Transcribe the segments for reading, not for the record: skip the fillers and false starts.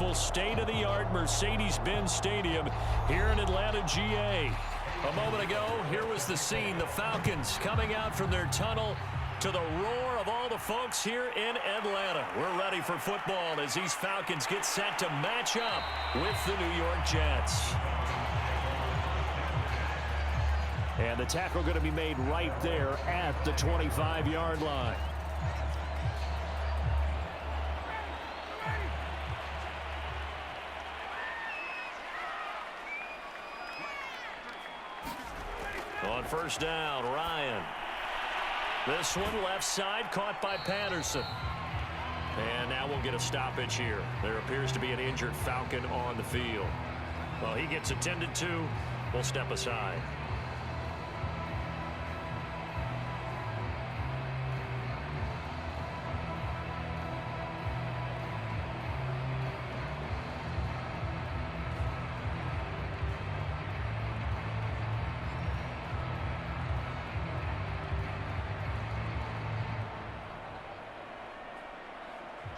beautiful state-of-the-art Mercedes-Benz Stadium here in Atlanta, GA. A moment ago, here was the scene. The Falcons coming out from their tunnel to the roar of all the folks here in Atlanta. We're ready for football as these Falcons get set to match up with the New York Jets. And the tackle going to be made right there at the 25-yard line. On first down, Ryan. This one left side caught by Patterson. And now we'll get a stoppage here. There appears to be an injured Falcon on the field. Well, he gets attended to. We'll step aside.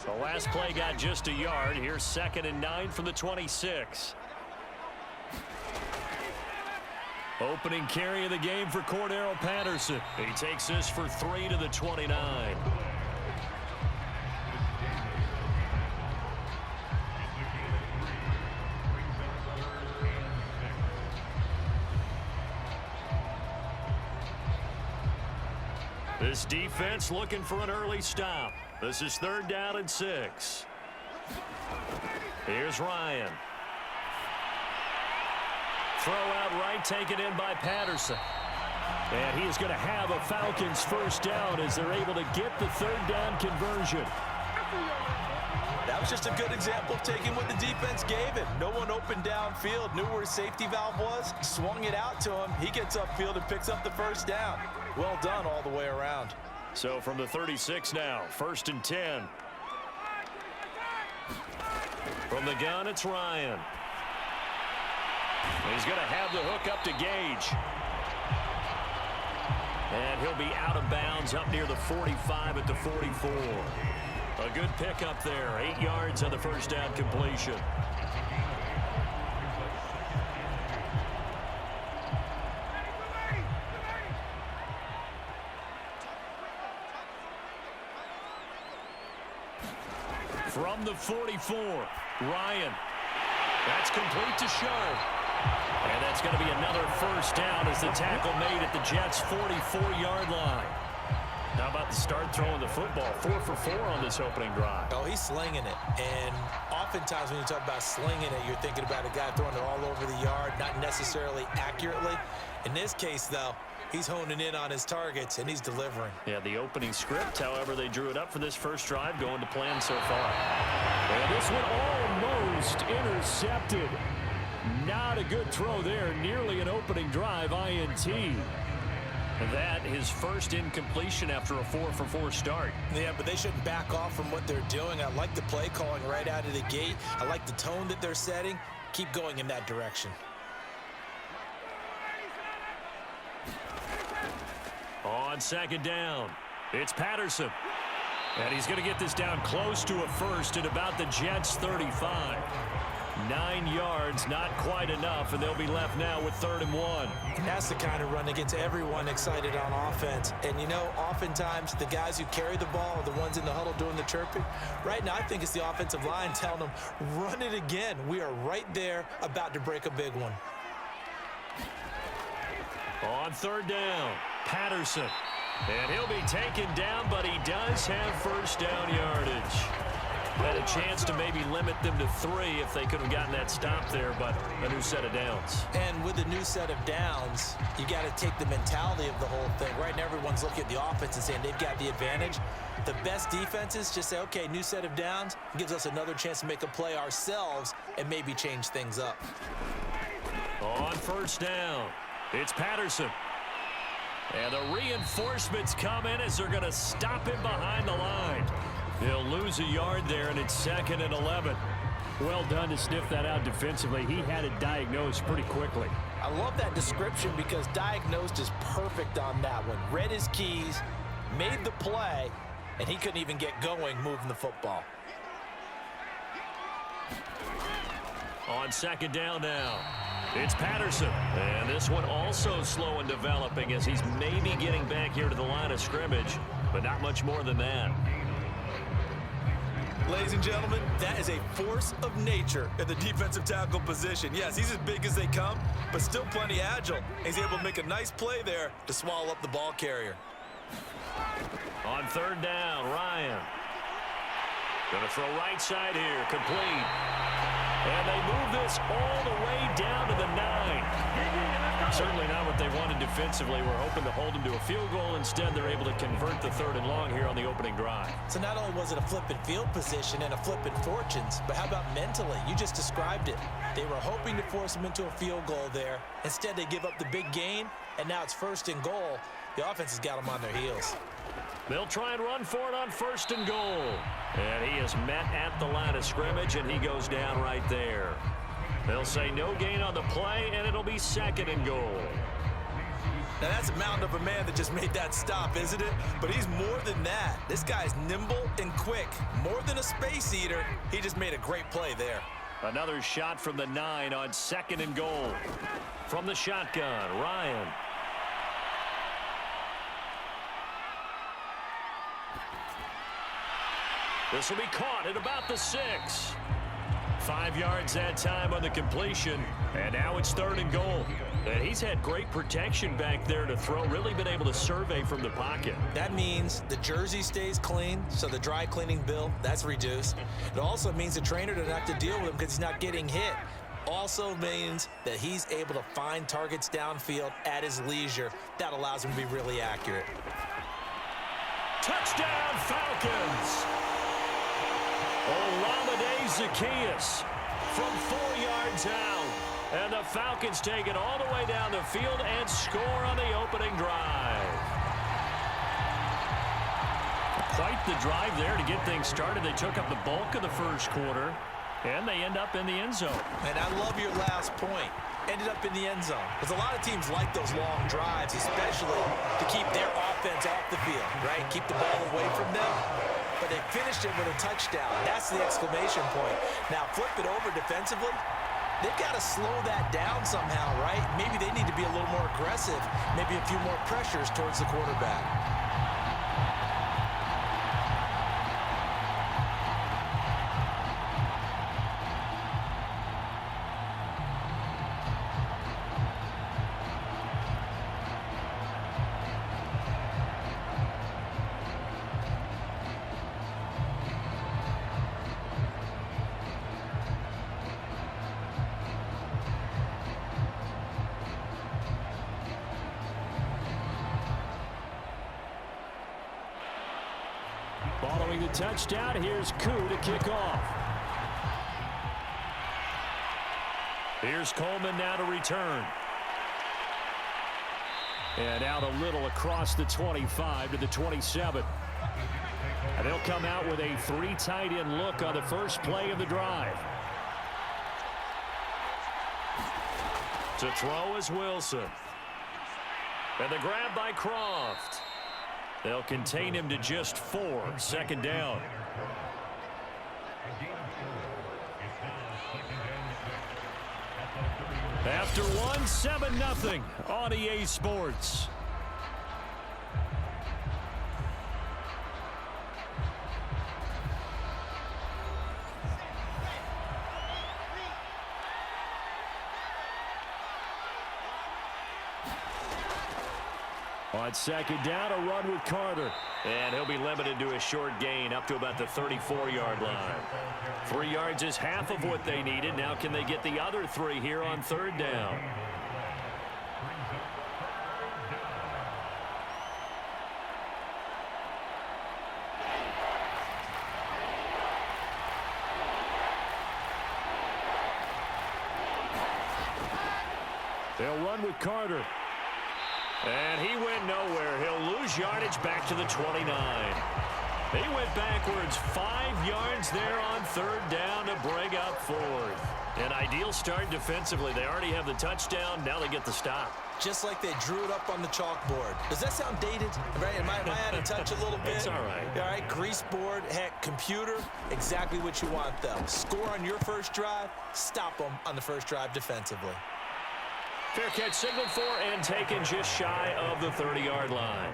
The last play got just a yard. Here's 2nd and 9 from the 26. Opening carry of the game for Cordero Patterson. He takes this for 3 to the 29. This defense looking for an early stop. This is 3rd down and 6. Here's Ryan. Throw out right, taken in by Patterson. And he is going to have a Falcons first down as they're able to get the 3rd down conversion. That was just a good example of taking what the defense gave it. No one open downfield, knew where his safety valve was, swung it out to him. He gets upfield and picks up the first down. Well done all the way around. So from the 36 now, 1st and 10. From the gun, it's Ryan. He's going to have the hook up to Gage. And he'll be out of bounds up near the 45 at the 44. A good pickup there, 8 yards on the first down completion. From the 44, Ryan. That's complete to Show. And that's going to be another first down as the tackle made at the Jets' 44-yard line. How about the start throwing the football? 4 for 4 on this opening drive. Oh, he's slinging it. And oftentimes when you talk about slinging it, you're thinking about a guy throwing it all over the yard, not necessarily accurately. In this case, though, he's honing in on his targets, and he's delivering. Yeah, the opening script, however, they drew it up for this first drive, going to plan so far. And this one almost intercepted. Not a good throw there. Nearly an opening drive, INT. That his first incompletion after a 4 for 4 start. Yeah, but they shouldn't back off from what they're doing. I like the play calling right out of the gate. I like the tone that they're setting. Keep going in that direction. On 2nd down, it's Patterson. And he's going to get this down close to a first at about the Jets' 35. 9 yards, not quite enough, and they'll be left now with 3rd and 1. That's the kind of run that gets everyone excited on offense. And, you know, oftentimes the guys who carry the ball are the ones in the huddle doing the chirping. Right now, I think it's the offensive line telling them, run it again. We are right there about to break a big one. On 3rd down, Patterson. And he'll be taken down, but he does have first down yardage. Had a chance to maybe limit them to 3 if they could have gotten that stop there, but a new set of downs. And with a new set of downs, you got to take the mentality of the whole thing. Right now, everyone's looking at the offense and saying they've got the advantage. The best defenses just say, okay, new set of downs, gives us another chance to make a play ourselves and maybe change things up. On first down, it's Patterson. And the reinforcements come in as they're going to stop him behind the line. They'll lose a yard there, and it's 2nd and 11. Well done to sniff that out defensively. He had it diagnosed pretty quickly. I love that description because diagnosed is perfect on that one. Read his keys, made the play, and he couldn't even get going moving the football. On second down now. It's Patterson. And this one also slow in developing as he's maybe getting back here to the line of scrimmage, but not much more than that. Ladies and gentlemen, that is a force of nature in the defensive tackle position. Yes, he's as big as they come, but still plenty agile. He's able to make a nice play there to swallow up the ball carrier. On third down, Ryan. Going to throw right side here, complete. And they move this all the way down to the 9. Certainly not what they wanted defensively. We're hoping to hold them to a field goal. Instead, they're able to convert the 3rd and long here on the opening drive. So not only was it a flipping field position and a flipping fortunes, but how about mentally? You just described it. They were hoping to force them into a field goal there. Instead, they give up the big gain, and now it's 1st and goal. The offense has got them on their heels. They'll try and run for it on 1st and goal. And he is met at the line of scrimmage, and he goes down right there. They'll say no gain on the play, and it'll be 2nd and goal. Now, that's a mountain of a man that just made that stop, isn't it? But he's more than that. This guy's nimble and quick. More than a space eater, he just made a great play there. Another shot from the 9 on 2nd and goal. From the shotgun, Ryan. This will be caught at about the 6. 5 yards that time on the completion, and now it's 3rd and goal. And he's had great protection back there to throw, really been able to survey from the pocket. That means the jersey stays clean, so the dry cleaning bill, that's reduced. It also means the trainer doesn't have to deal with him because he's not getting hit. Also means that he's able to find targets downfield at his leisure. That allows him to be really accurate. Touchdown, Falcons! Olamide Zaccheaus from 4 yards out. And the Falcons take it all the way down the field and score on the opening drive. Quite the drive there to get things started. They took up the bulk of the first quarter, and they end up in the end zone. And I love your last point. Ended up in the end zone. Because a lot of teams like those long drives, especially to keep their offense off the field, right? Keep the ball away from them. But they finished it with a touchdown. That's the exclamation point. Now, flip it over defensively. They've got to slow that down somehow, right? Maybe they need to be a little more aggressive. Maybe a few more pressures towards the quarterback. Following the touchdown, here's Koo to kick off. Here's Coleman now to return. And out a little across the 25 to the 27. And they'll come out with a 3 tight end look on the first play of the drive. To throw is Wilson. And the grab by Croft. They'll contain him to just 4. 2nd down. After one, 7-0 on EA Sports. On 2nd down, a run with Carter. And he'll be limited to a short gain up to about the 34-yard line. 3 yards is half of what they needed. Now can they get the other 3 here on 3rd down? They'll run with Carter. And he went nowhere. He'll lose yardage back to the 29. He went backwards 5 yards there on 3rd down to bring up 4th. An ideal start defensively. They already have the touchdown. Now they get the stop. Just like they drew it up on the chalkboard. Does that sound dated? Right? Am I out of touch a little bit? It's all right. All right, grease board, heck, computer, exactly what you want them. Score on your first drive, stop them on the first drive defensively. Fair catch signaled for and taken just shy of the 30-yard line.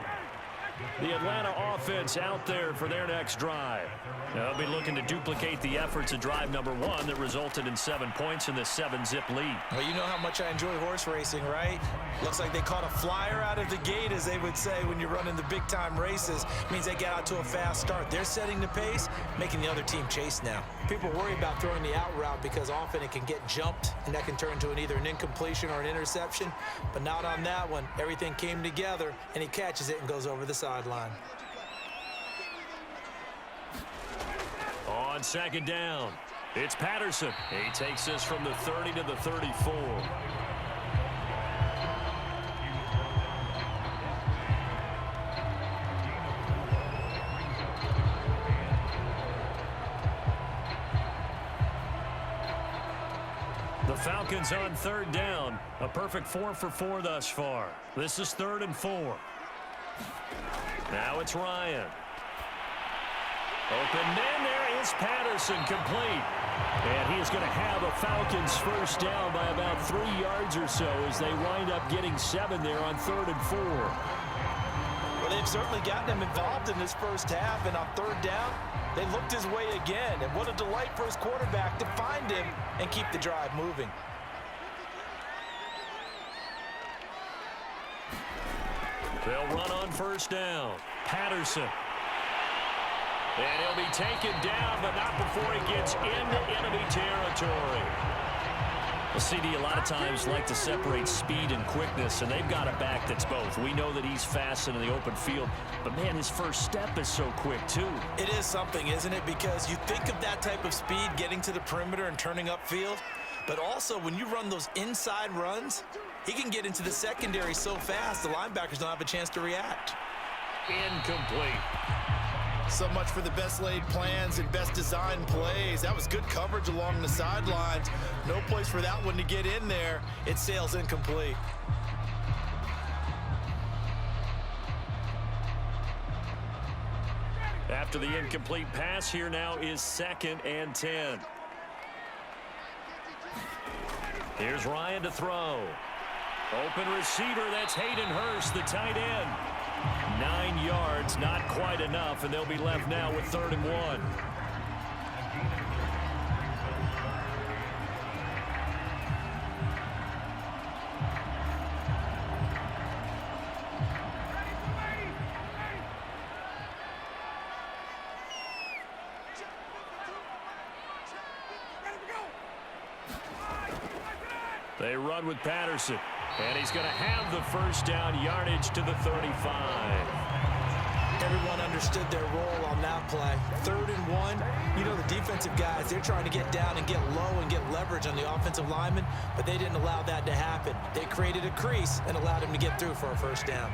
The Atlanta offense out there for their next drive. They'll be looking to duplicate the efforts of drive number 1 that resulted in 7 points in this 7-zip lead. Well, you know how much I enjoy horse racing, right? Looks like they caught a flyer out of the gate, as they would say when you're running the big-time races. Means they get out to a fast start. They're setting the pace, making the other team chase now. People worry about throwing the out route because often it can get jumped, and that can turn into either an incompletion or an interception. But not on that one. Everything came together, and he catches it and goes over the sideline. On second down, it's Patterson. He takes this from the 30 to the 34. The Falcons on third down. A perfect 4 for 4 thus far. This is 3rd and 4. Now it's Ryan. Open man, there is Patterson, complete. And he is going to have a Falcons first down by about 3 yards or so as they wind up getting 7 there on 3rd and 4. Well, they've certainly gotten him involved in this first half, and on third down, they looked his way again. And what a delight for his quarterback to find him and keep the drive moving. They'll run on first down. Patterson. And he'll be taken down, but not before he gets into enemy territory. Well, CD, a lot of times like to separate speed and quickness, and they've got a back that's both. We know that he's fast in the open field, but, man, his first step is so quick, too. It is something, isn't it? Because you think of that type of speed getting to the perimeter and turning upfield, but also when you run those inside runs, he can get into the secondary so fast the linebackers don't have a chance to react. Incomplete. So much for the best laid plans and best designed plays. That was good coverage along the sidelines. No place for that one to get in there. It sails incomplete. After the incomplete pass, here now is 2nd and 10. Here's Ryan to throw. Open receiver, that's Hayden Hurst, the tight end. 9 yards, not quite enough, and they'll be left now with 3rd and 1. They run with Patterson, and he's going to have the first down, yardage to the 35. Everyone understood their role on that play. 3rd and 1. You know, the defensive guys, they're trying to get down and get low and get leverage on the offensive lineman, but they didn't allow that to happen. They created a crease and allowed him to get through for a first down.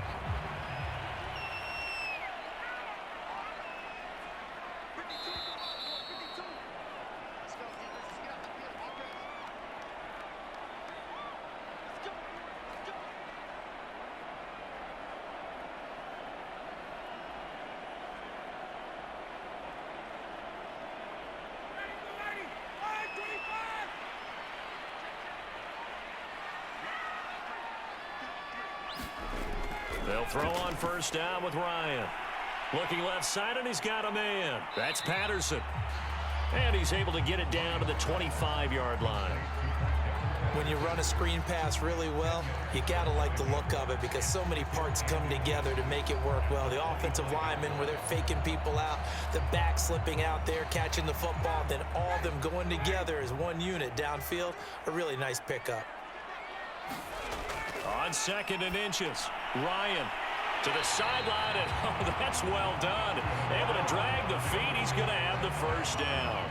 They'll throw on first down with Ryan. Looking left side, and he's got a man. That's Patterson. And he's able to get it down to the 25-yard line. When you run a screen pass really well, you got to like the look of it because so many parts come together to make it work well. The offensive linemen, where they're faking people out, the back slipping out there, catching the football, then all of them going together as one unit downfield. A really nice pickup. On 2nd and inches, Ryan to the sideline, and oh, that's well done. Able to drag the feet. He's going to have the first down.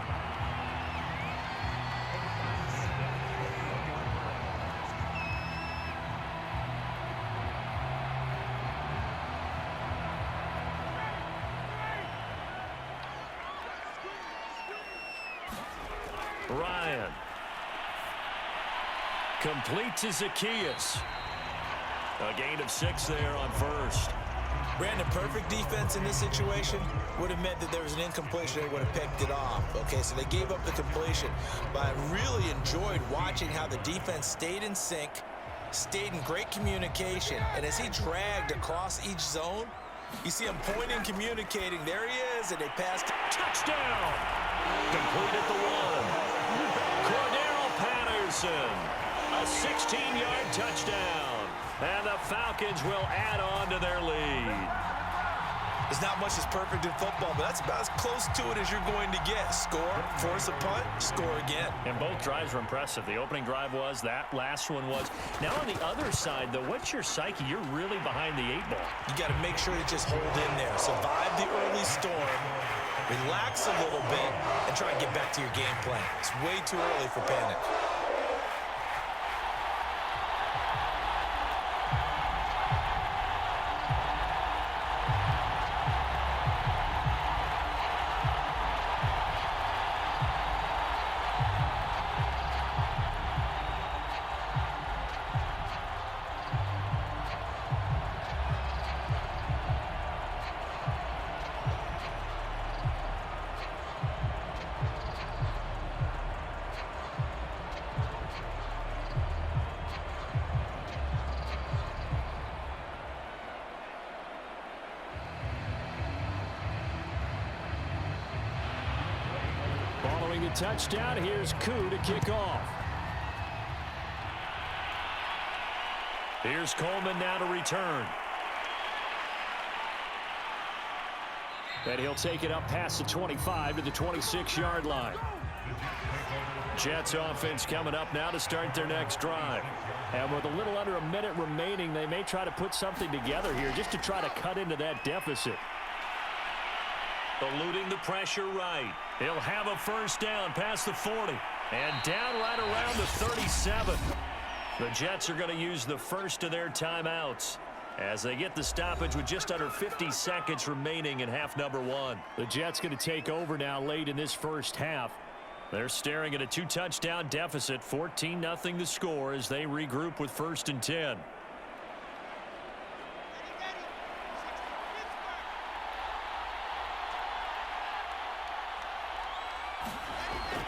Ryan Complete to Zacchaeus. A gain of 6 there on first. Brandon, perfect defense in this situation would have meant that there was an incompletion. They would have picked it off. Okay, so they gave up the completion. But I really enjoyed watching how the defense stayed in sync, stayed in great communication. And as he dragged across each zone, you see him pointing, communicating. There he is, and they passed. Touchdown! Complete at the 1. Cordero Patterson. A 16-yard touchdown. And the Falcons will add on to their lead. There's not much that's perfect in football, but that's about as close to it as you're going to get. Score, force a punt, score again. And both drives were impressive. The opening drive was, that last one was. Now on the other side, though, what's your psyche? You're really behind the 8 ball. You got to make sure to just hold in there. Survive the early storm, relax a little bit, and try and get back to your game plan. It's way too early for panic. Following a touchdown, here's Koo to kick off. Here's Coleman now to return. And he'll take it up past the 25 to the 26-yard line. Jets offense coming up now to start their next drive. And with a little under a minute remaining, they may try to put something together here just to try to cut into that deficit. Eluding the pressure right. He'll have a first down past the 40. And down right around the 37. The Jets are going to use the first of their timeouts as they get the stoppage with just under 50 seconds remaining in half number 1. The Jets going to take over now late in this first half. They're staring at a 2-touchdown deficit, 14-0 the score as they regroup with 1st and 10.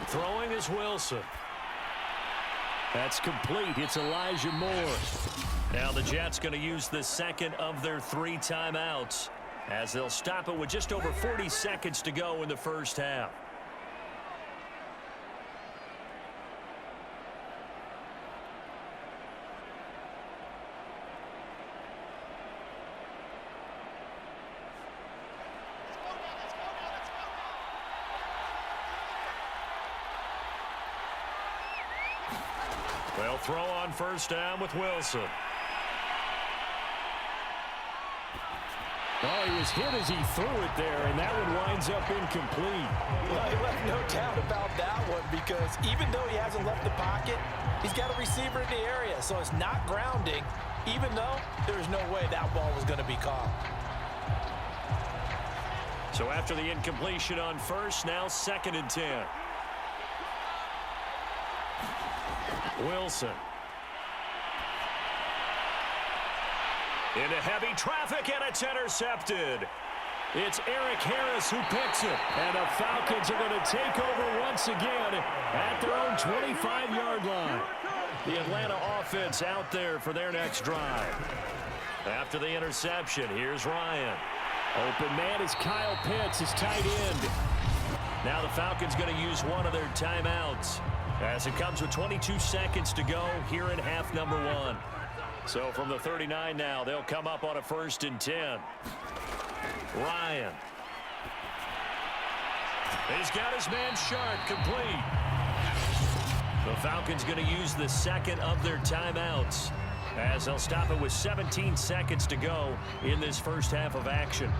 Throwing is Wilson. That's complete. It's Elijah Moore. Now the Jets going to use the second of their 3 timeouts as they'll stop it with just over 40 seconds to go in the first half. They'll throw on first down with Wilson. Oh, he was hit as he threw it there, and that one winds up incomplete. Well, he left no doubt about that one because even though he hasn't left the pocket, he's got a receiver in the area, so it's not grounding, even though there's no way that ball was going to be caught. So after the incompletion on first, now 2nd and 10. Wilson. Into heavy traffic, and it's intercepted. It's Eric Harris who picks it. And the Falcons are going to take over once again at their own 25-yard line. The Atlanta offense out there for their next drive. After the interception, here's Ryan. Open man is Kyle Pitts, his tight end. Now the Falcons going to use one of their timeouts as it comes with 22 seconds to go here in half number 1. So from the 39 now, they'll come up on a 1st and 10. Ryan. He's got his man Sharp complete. The Falcons going to use the second of their timeouts as they'll stop it with 17 seconds to go in this first half of action.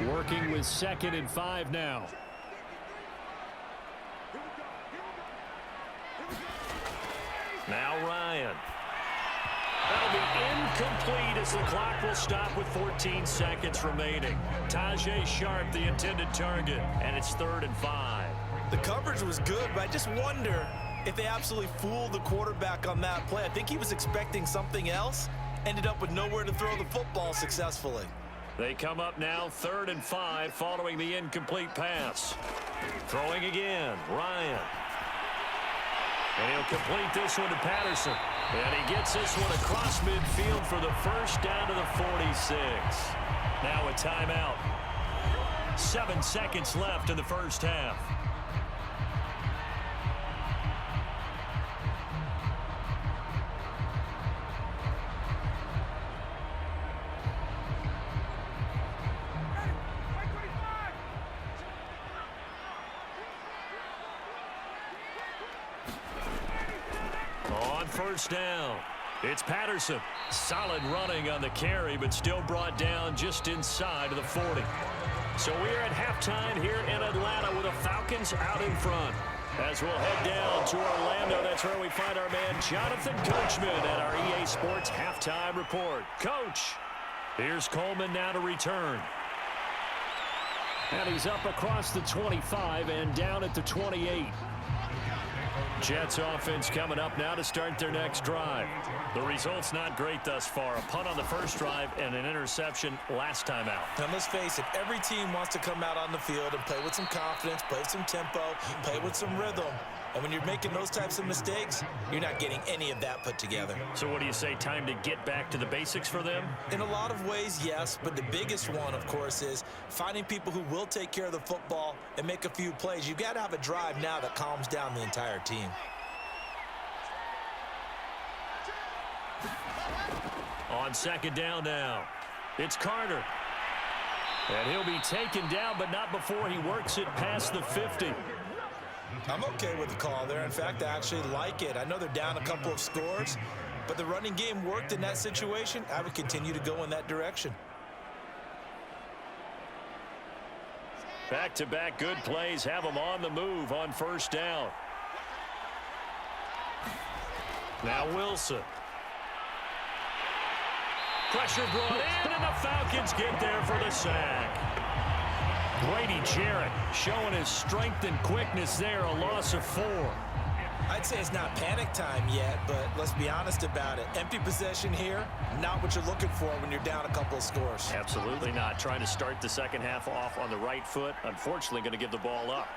Working with 2nd and 5 now. Now Ryan. That'll be incomplete as the clock will stop with 14 seconds remaining. Tajay Sharp, the intended target, and it's 3rd and 5. The coverage was good, but I just wonder if they absolutely fooled the quarterback on that play. I think he was expecting something else, ended up with nowhere to throw the football successfully. They come up now 3rd and 5 following the incomplete pass. Throwing again, Ryan. And he'll complete this one to Patterson. And he gets this one across midfield for the first down to the 46. Now a timeout. 7 seconds left in the first half. On first down, it's Patterson. Solid running on the carry, but still brought down just inside of the 40. So we're at halftime here in Atlanta with the Falcons out in front. As we'll head down to Orlando, that's where we find our man Jonathan Coachman at our EA Sports Halftime Report. Coach, here's Coleman now to return. And he's up across the 25 and down at the 28. Jets offense coming up now to start their next drive. The result's not great thus far. A punt on the first drive and an interception last time out. Now let's face it, every team wants to come out on the field and play with some confidence, play with some tempo, play with some rhythm. And when you're making those types of mistakes, you're not getting any of that put together. So what do you say, time to get back to the basics for them? In a lot of ways, yes, but the biggest one, of course, is finding people who will take care of the football and make a few plays. You've got to have a drive now that calms down the entire team. On second down now, it's Carter. And he'll be taken down, but not before he works it past the 50. I'm okay with the call there. In fact, I actually like it. I know they're down a couple of scores, but the running game worked in that situation. I would continue to go in that direction. Back-to-back good plays have them on the move on first down. Now Wilson. Pressure brought in, and the Falcons get there for the sack. Brady Jarrett showing his strength and quickness there, a loss of 4. I'd say it's not panic time yet, but let's be honest about it. Empty possession here, not what you're looking for when you're down a couple of scores. Absolutely not. Trying to start the second half off on the right foot. Unfortunately, going to give the ball up.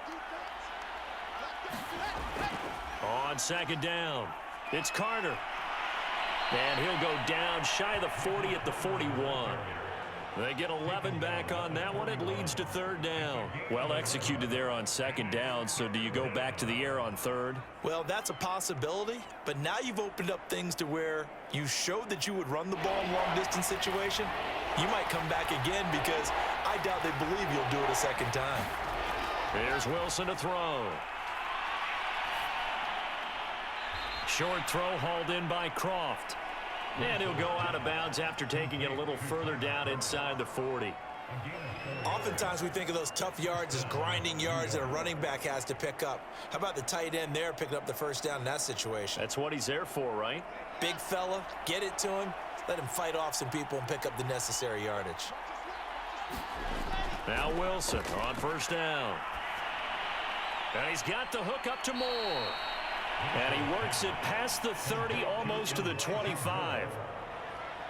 On second down, it's Carter. And he'll go down shy of the 40 at the 41. They get 11 back on that one. It leads to third down. Well executed there on second down. So do you go back to the air on third? Well, that's a possibility. But now you've opened up things to where you showed that you would run the ball in long-distance situation. You might come back again because I doubt they believe you'll do it a second time. Here's Wilson to throw. Short throw hauled in by Croft. And he'll go out of bounds after taking it a little further down inside the 40. Oftentimes we think of those tough yards as grinding yards that a running back has to pick up. How about the tight end there picking up the first down in that situation? That's what he's there for, right? Big fella, get it to him, let him fight off some people and pick up the necessary yardage. Now Wilson on first down. And he's got the hook up to Moore. And he works it past the 30, almost to the 25.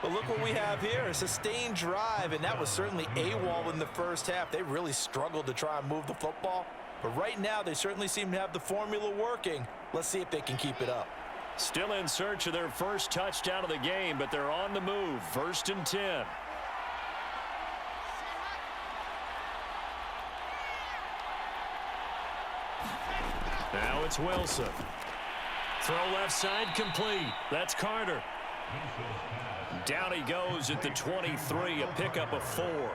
But look what we have here, a sustained drive, and that was certainly AWOL in the first half. They really struggled to try and move the football. But right now, they certainly seem to have the formula working. Let's see if they can keep it up. Still in search of their first touchdown of the game, but they're on the move. 1st and 10. Now it's Wilson. Throw left side complete. That's Carter. Down he goes at the 23, a pickup of 4.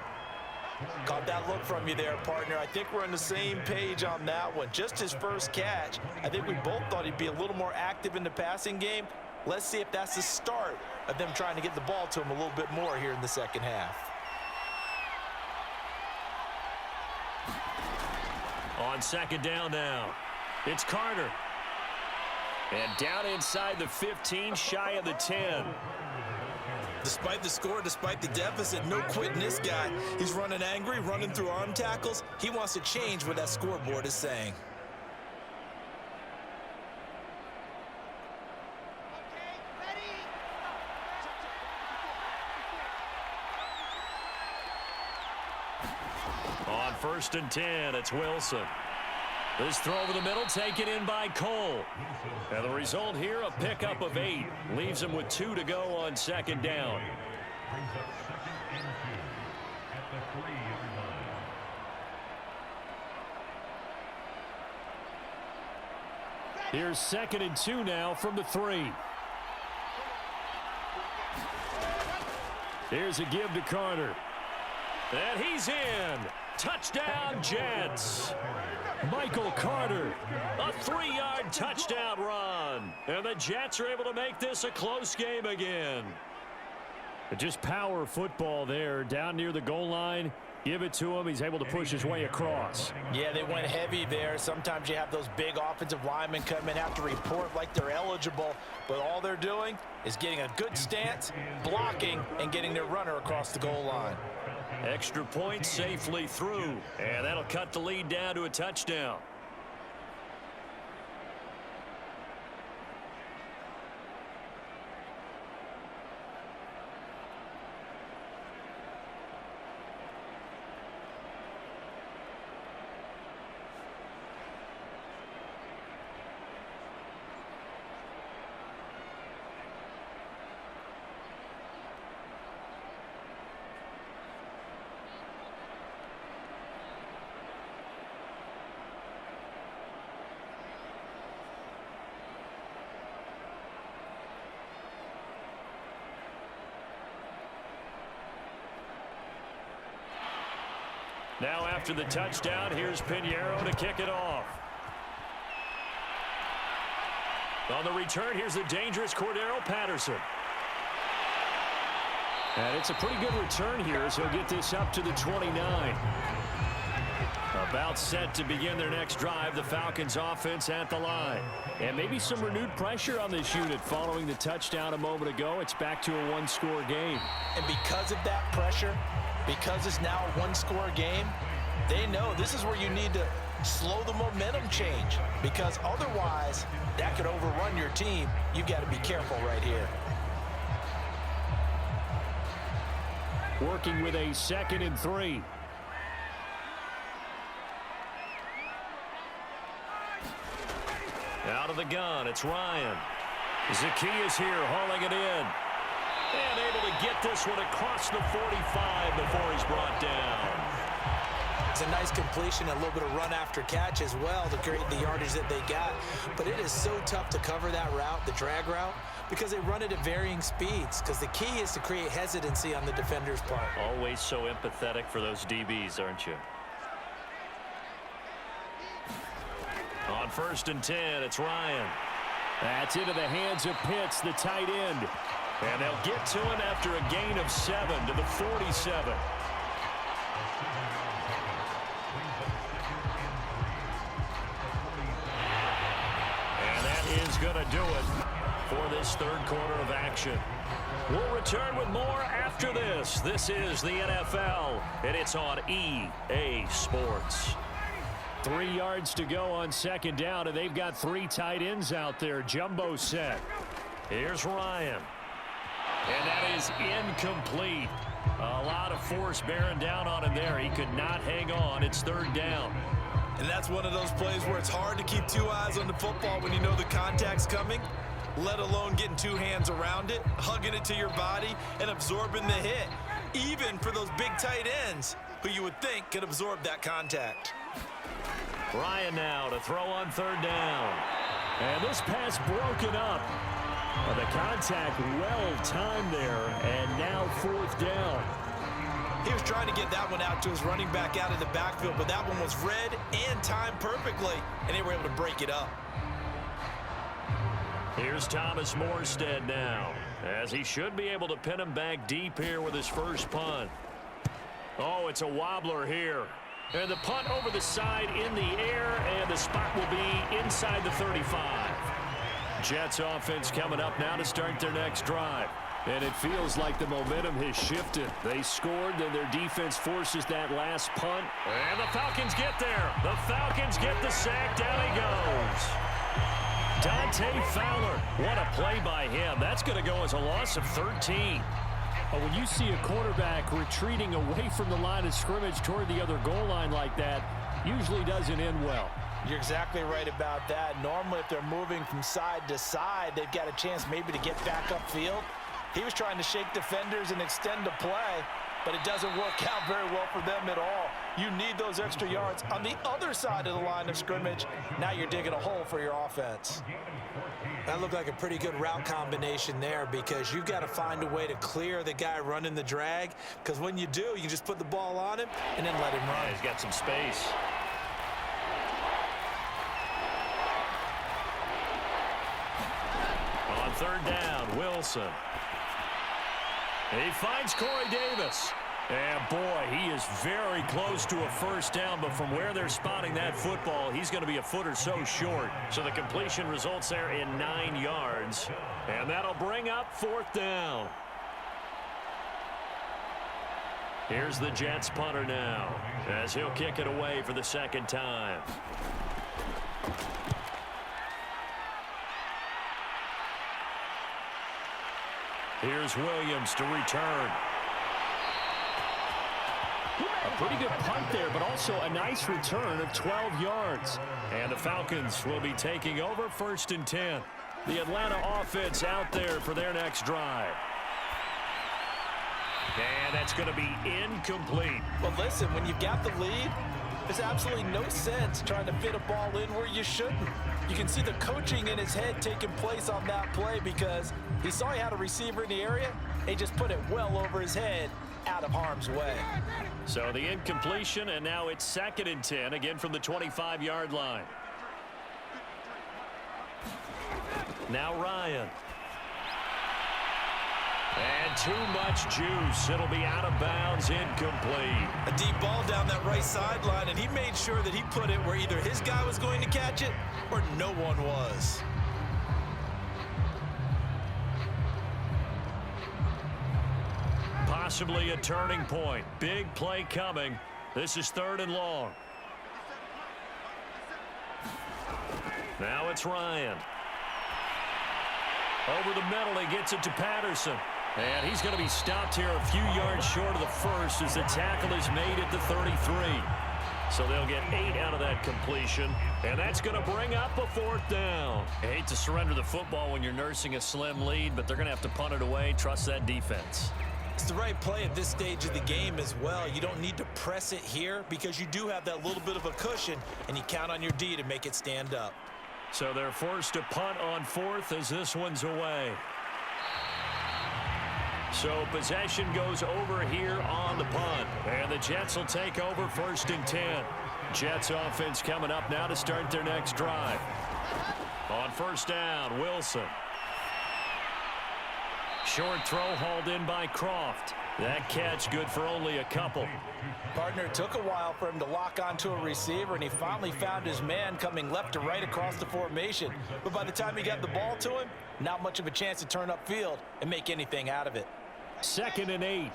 Caught that look from you there, partner. I think we're on the same page on that one. Just his first catch. I think we both thought he'd be a little more active in the passing game. Let's see if that's the start of them trying to get the ball to him a little bit more here in the second half. On second down now, it's Carter. And down inside the 15, shy of the 10. Despite the score, despite the deficit, no quitting this guy. He's running angry, running through arm tackles. He wants to change what that scoreboard is saying. On 1st and 10, it's Wilson. This throw over the middle taken in by Cole. And the result here, a pickup of 8. Leaves him with 2 to go on 2nd down. Here's 2nd and 2 now from the 3. Here's a give to Carter. And he's in. Touchdown, Jets. Michael Carter, a 3-yard touchdown run. And the Jets are able to make this a close game again. Just power football there down near the goal line. Give it to him. He's able to push his way across. Yeah, they went heavy there. Sometimes you have those big offensive linemen come in, have to report like they're eligible. But all they're doing is getting a good stance, blocking, and getting their runner across the goal line. Extra point safely through. And that'll cut the lead down to a touchdown. Now after the touchdown, here's Pinheiro to kick it off. On the return, here's the dangerous Cordero Patterson. And it's a pretty good return here, so he'll get this up to the 29. About set to begin their next drive, the Falcons offense at the line. And maybe some renewed pressure on this unit following the touchdown a moment ago. It's back to a one-score game. And because of that pressure, because it's now a one-score game, they know this is where you need to slow the momentum change, because otherwise that could overrun your team. You've got to be careful right here. Working with a 2nd and 3. Out of the gun, it's Ryan. Zacchaeus here hauling it in. And able to get this one across the 45 before he's brought down. It's a nice completion, a little bit of run after catch as well to create the yardage that they got. But it is so tough to cover that route, the drag route, because they run it at varying speeds. Because the key is to create hesitancy on the defender's part. Always so empathetic for those DBs, aren't you? On 1st and 10, it's Ryan. That's into the hands of Pitts, the tight end. And they'll get to him after a gain of 7 to the 47. And that is going to do it for this 3rd quarter of action. We'll return with more after this. This is the NFL, and it's on EA Sports. 3 yards to go on 2nd down, and they've got 3 tight ends out there. Jumbo set. Here's Ryan. And that is incomplete. A lot of force bearing down on him there. He could not hang on. It's 3rd down. And that's one of those plays where it's hard to keep 2 eyes on the football when you know the contact's coming, let alone getting 2 hands around it, hugging it to your body, and absorbing the hit, even for those big tight ends who you would think could absorb that contact. Ryan now to throw on 3rd down. And this pass broken up. The contact well timed there, and now 4th down. He was trying to get that one out to his running back out of the backfield, but that one was read and timed perfectly, and they were able to break it up. Here's Thomas Morstead now, as he should be able to pin him back deep here with his first punt. Oh, it's a wobbler here. And the punt over the side in the air, and the spot will be inside the 35. Jets offense coming up now to start their next drive. And it feels like the momentum has shifted. They scored, then their defense forces that last punt. And the Falcons get there. The Falcons get the sack. Down he goes. Dante Fowler. What a play by him. That's going to go as a loss of 13. But when you see a quarterback retreating away from the line of scrimmage toward the other goal line like that, usually doesn't end well. You're exactly right about that. Normally, if they're moving from side to side, they've got a chance maybe to get back upfield. He was trying to shake defenders and extend the play, but it doesn't work out very well for them at all. You need those extra yards on the other side of the line of scrimmage. Now you're digging a hole for your offense. That looked like a pretty good route combination there because you've got to find a way to clear the guy running the drag, because when you do, you just put the ball on him and then let him run. Yeah, he's got some space. On third down, Wilson. He finds Corey Davis. And, boy, he is very close to a first down, but from where they're spotting that football, he's going to be a foot or so short. So the completion results there in 9 yards. And that'll bring up fourth down. Here's the Jets punter now, as he'll kick it away for the second time. Here's Williams to return. A pretty good punt there, but also a nice return of 12 yards. And the Falcons will be taking over 1st and 10. The Atlanta offense out there for their next drive. And that's going to be incomplete. Well, listen, when you've got the lead, there's absolutely no sense trying to fit a ball in where you shouldn't. You can see the coaching in his head taking place on that play because he saw he had a receiver in the area. He just put it well over his head, out of harm's way. So the incompletion, and now it's 2nd and 10, again from the 25-yard line. Now Ryan. And too much juice. It'll be out of bounds, incomplete. A deep ball down that right sideline, and he made sure that he put it where either his guy was going to catch it or no one was. Possibly a turning point. Big play coming. This is 3rd and long. Now it's Ryan. Over the middle, he gets it to Patterson. And he's going to be stopped here a few yards short of the first as the tackle is made at the 33. So they'll get 8 out of that completion. And that's going to bring up a 4th down. I hate to surrender the football when you're nursing a slim lead, but they're going to have to punt it away. Trust that defense. It's the right play at this stage of the game as well. You don't need to press it here because you do have that little bit of a cushion, and you count on your D to make it stand up. So they're forced to punt on 4th as this one's away. So possession goes over here on the punt. And the Jets will take over 1st and 10. Jets offense coming up now to start their next drive. On 1st down, Wilson. Short throw hauled in by Croft. That catch good for only a couple. Partner, it took a while for him to lock onto a receiver, and he finally found his man coming left to right across the formation. But by the time he got the ball to him, not much of a chance to turn upfield and make anything out of it. 2nd and 8.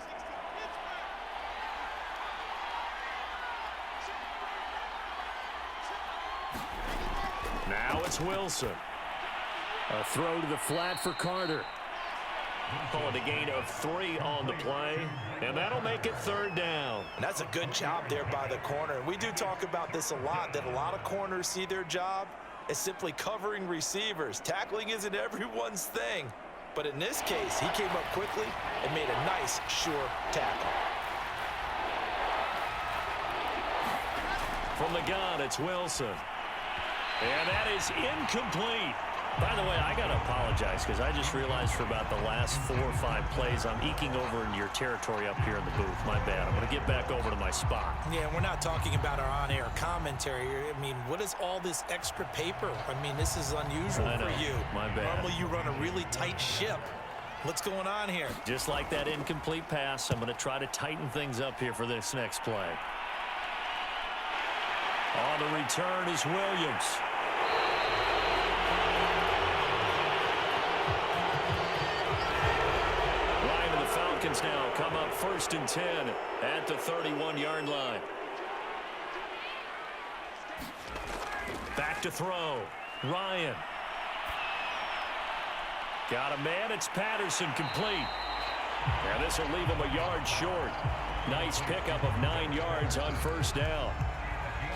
Now it's Wilson. A throw to the flat for Carter. Call it a gain of 3 on the play, and that'll make it 3rd down. And that's a good job there by the corner. We do talk about this a lot, that a lot of corners see their job as simply covering receivers. Tackling isn't everyone's thing. But in this case, he came up quickly and made a nice, sure tackle. From the gun, it's Wilson. And that is incomplete. By the way, I got to apologize because I just realized for about the last 4 or 5 plays, I'm eking over into your territory up here in the booth. My bad. I'm going to get back over to my spot. Yeah, we're not talking about our on-air commentary. I mean, what is all this extra paper? I mean, this is unusual for you. My bad. Normally you run a really tight ship. What's going on here? Just like that incomplete pass, I'm going to try to tighten things up here for this next play. On the return is Williams. now come up 1st and 10 at the 31-yard line. Back to throw. Ryan. Got a man. It's Patterson, complete. And this will leave him a yard short. Nice pickup of 9 yards on 1st down.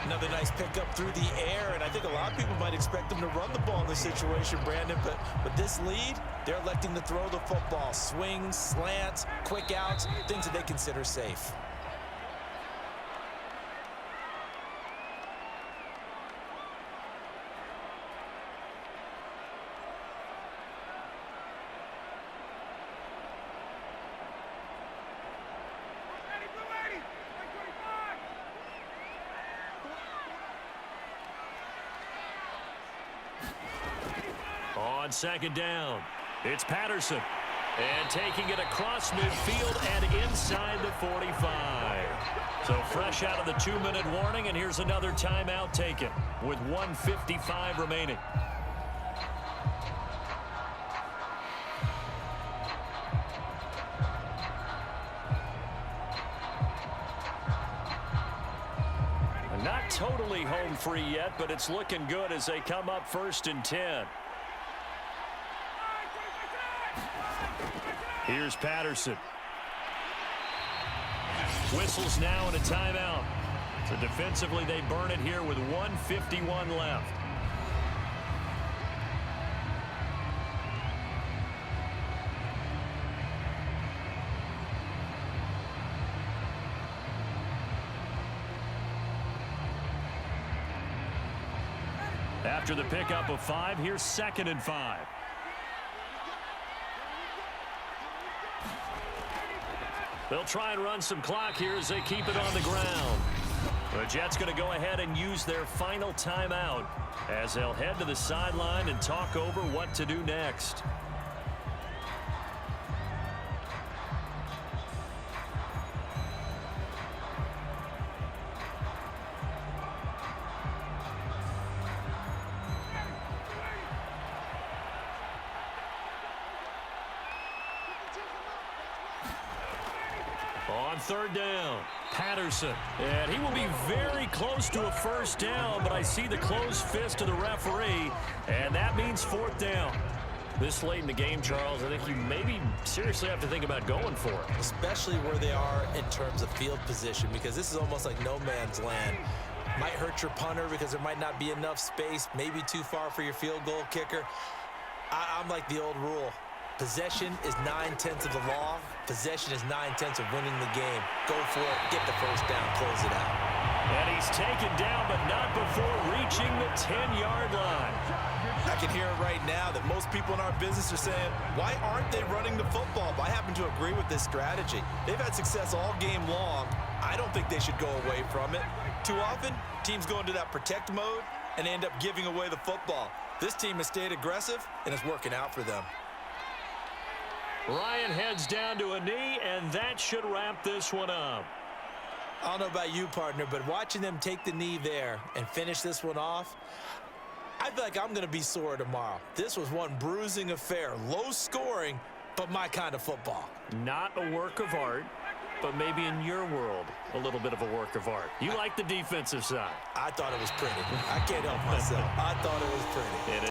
Another nice pickup through the air, and I think a lot of people might expect them to run the ball in this situation, Brandon, but with this lead, they're electing to throw the football. Swings, slants, quick outs, things that they consider safe. On 2nd down, it's Patterson. And taking it across midfield and inside the 45. So fresh out of the 2-minute warning, and here's another timeout taken with 1:55 remaining. Not totally home free yet, but it's looking good as they come up 1st and 10. Here's Patterson. Whistles now and a timeout. So defensively, they burn it here with 1:51 left. After the pickup of 5, here's 2nd and 5. They'll try and run some clock here as they keep it on the ground. The Jets going to go ahead and use their final timeout as they'll head to the sideline and talk over what to do next. On 3rd down, Patterson. And he will be very close to a 1st down, but I see the closed fist of the referee, and that means 4th down. This late in the game, Charles, I think you maybe seriously have to think about going for it. Especially where they are in terms of field position, because this is almost like no man's land. Might hurt your punter because there might not be enough space, maybe too far for your field goal kicker. I'm like the old rule. Possession is 9/10 of the law. Possession is 9/10 of winning the game. Go for it. Get the 1st down. Close it out. And he's taken down, but not before reaching the 10-yard line. I can hear it right now that most people in our business are saying, why aren't they running the football? But I happen to agree with this strategy. They've had success all game long. I don't think they should go away from it. Too often, teams go into that protect mode and end up giving away the football. This team has stayed aggressive, and it's working out for them. Ryan heads down to a knee, and that should wrap this one up. I don't know about you, partner, but watching them take the knee there and finish this one off, I feel like I'm going to be sore tomorrow. This was one bruising affair. Low scoring, but my kind of football. Not a work of art, but maybe in your world, a little bit of a work of art. You like the defensive side. I thought it was pretty. I can't help myself. I thought it was pretty.